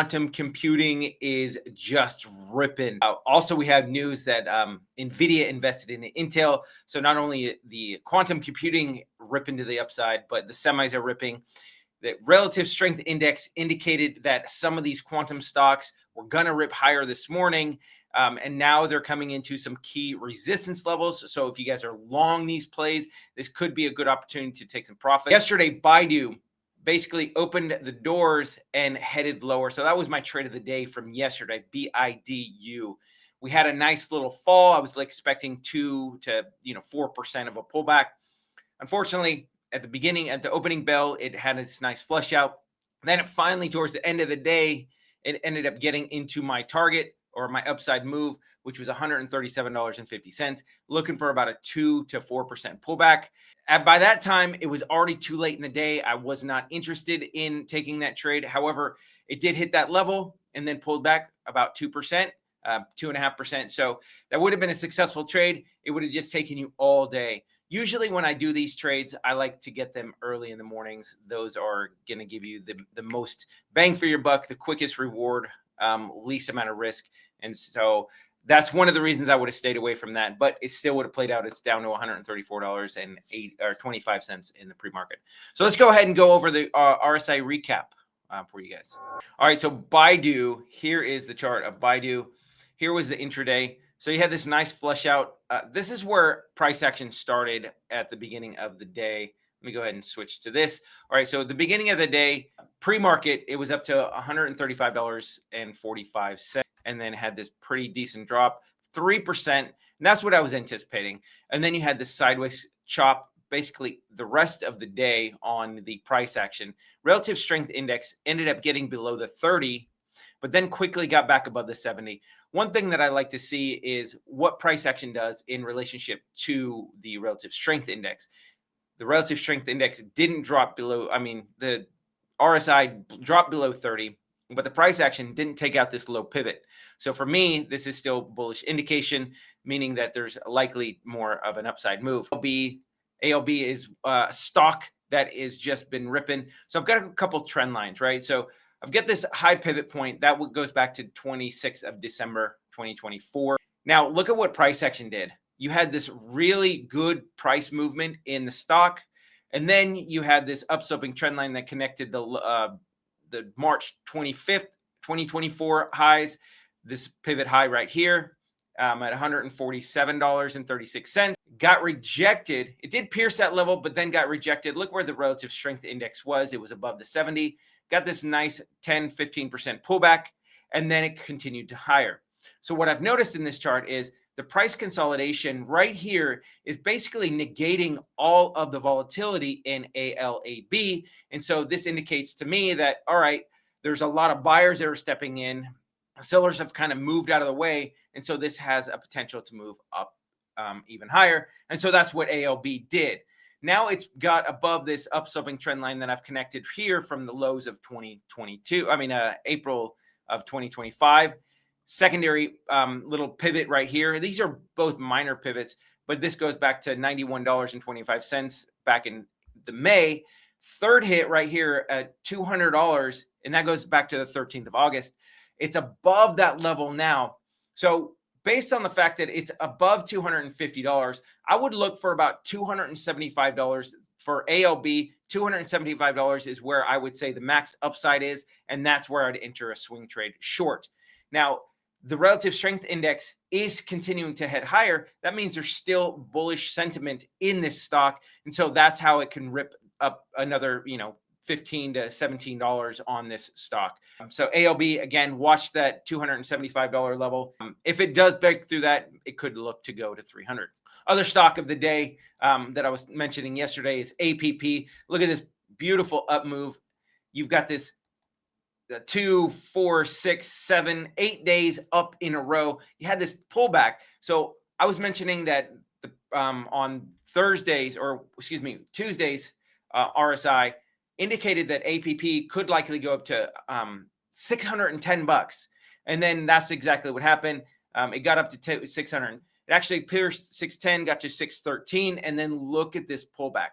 quantum computing is just ripping. Also, we have news that NVIDIA invested in Intel. So not only the quantum computing ripping to the upside, but the semis are ripping. The relative strength index indicated that some of these quantum stocks were going to rip higher this morning. And now they're coming into some key resistance levels. So if you guys are long these plays, this could be a good opportunity to take some profit. Yesterday, BIDU basically opened the doors and headed lower. So that was my trade of the day from yesterday, BIDU. We had a nice little fall. I was expecting 2 to 4% of a pullback. Unfortunately, at the opening bell, it had this nice flush out. Then it finally, towards the end of the day, it ended up getting into my target or my upside move, which was $137.50, looking for about a 2 to 4% pullback. By that time, it was already too late in the day. I was not interested in taking that trade. However, it did hit that level and then pulled back about 2%, 2.5%. So that would have been a successful trade. It would have just taken you all day. Usually when I do these trades, I like to get them early in the mornings. Those are going to give you the most bang for your buck, the quickest reward, least amount of risk. And so that's one of the reasons I would have stayed away from that, but it still would have played out. It's down to $134.25 in the pre-market. So let's go ahead and go over the RSI recap for you guys. All right, so BIDU, here is the chart of BIDU. Here was the intraday. So you had this nice flush out. This is where price action started at the beginning of the day. Let me go ahead and switch to this. All right, so at the beginning of the day, pre-market, it was up to $135.45, and then had this pretty decent drop, 3%. And that's what I was anticipating. And then you had this sideways chop, basically the rest of the day on the price action. Relative strength index ended up getting below the 30, but then quickly got back above the 70. One thing that I like to see is what price action does in relationship to the relative strength index. The relative strength index didn't drop below, the RSI dropped below 30, but the price action didn't take out this low pivot. So for me, this is still bullish indication, meaning that there's likely more of an upside move. ALB is a stock that has just been ripping. So I've got a couple trend lines, right? So I've got this high pivot point that goes back to 26th of December, 2024. Now look at what price action did. You had this really good price movement in the stock, and then you had this upsloping trend line that connected the March 25th, 2024 highs, this pivot high right here at $147.36. Got rejected. It did pierce that level, but then got rejected. Look where the relative strength index was. It was above the 70. Got this nice 10, 15% pullback, and then it continued to higher. So what I've noticed in this chart is the price consolidation right here is basically negating all of the volatility in ALAB. And so this indicates to me that, all right, there's a lot of buyers that are stepping in. Sellers have kind of moved out of the way. And so this has a potential to move up even higher. And so that's what ALB did. Now it's got above this upsloping trend line that I've connected here from the lows of April of 2025. Secondary little pivot right here. These are both minor pivots, but this goes back to $91.25 back in the May. Third hit right here at $200, and that goes back to the 13th of August. It's above that level now. So based on the fact that it's above $250, I would look for about $275 for ALB. $275 is where I would say the max upside is, and that's where I'd enter a swing trade short. Now, the relative strength index is continuing to head higher. That means there's still bullish sentiment in this stock. And so that's how it can rip up another, $15 to $17 on this stock. So ALB, again, watch that $275 level. If it does break through that, it could look to go to 300. Other stock of the day that I was mentioning yesterday is APP. Look at this beautiful up move. You've got this 2, 4, 6, 7, 8 days up in a row. You had this pullback. So I was mentioning that on Tuesdays, RSI indicated that APP could likely go up to $610. And then that's exactly what happened. It got up to 600. It actually pierced 610, got to 613, and then look at this pullback.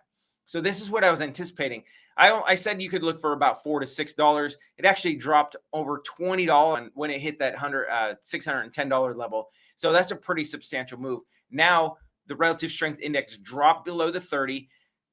So this is what I was anticipating. I said you could look for about $4 to $6. It actually dropped over $20 when it hit that $610 level. So that's a pretty substantial move. Now the relative strength index dropped below the 30,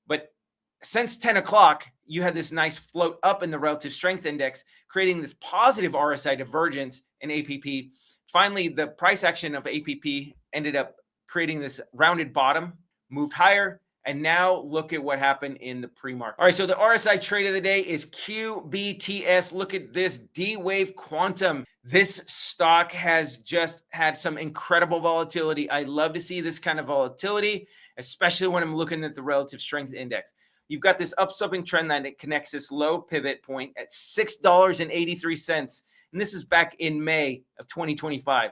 but since 10 o'clock, you had this nice float up in the relative strength index, creating this positive RSI divergence in APP. Finally, the price action of APP ended up creating this rounded bottom, moved higher, and now look at what happened in the pre-market. All right, so the RSI trade of the day is QBTS. Look at this D-Wave Quantum. This stock has just had some incredible volatility. I love to see this kind of volatility, especially when I'm looking at the relative strength index. You've got this upsloping trend line that connects this low pivot point at $6.83. And this is back in May of 2025.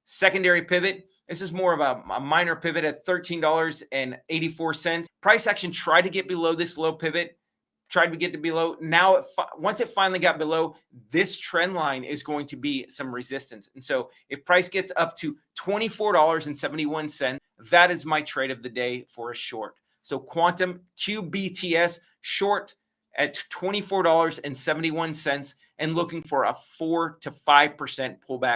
Secondary pivot. This is more of a minor pivot at $13.84. Price action tried to get below this low pivot, tried to get to below. Now, once it finally got below, this trend line is going to be some resistance. And so if price gets up to $24.71, that is my trade of the day for a short. So Quantum QBTS short at $24.71 and looking for a 4 to 5% pullback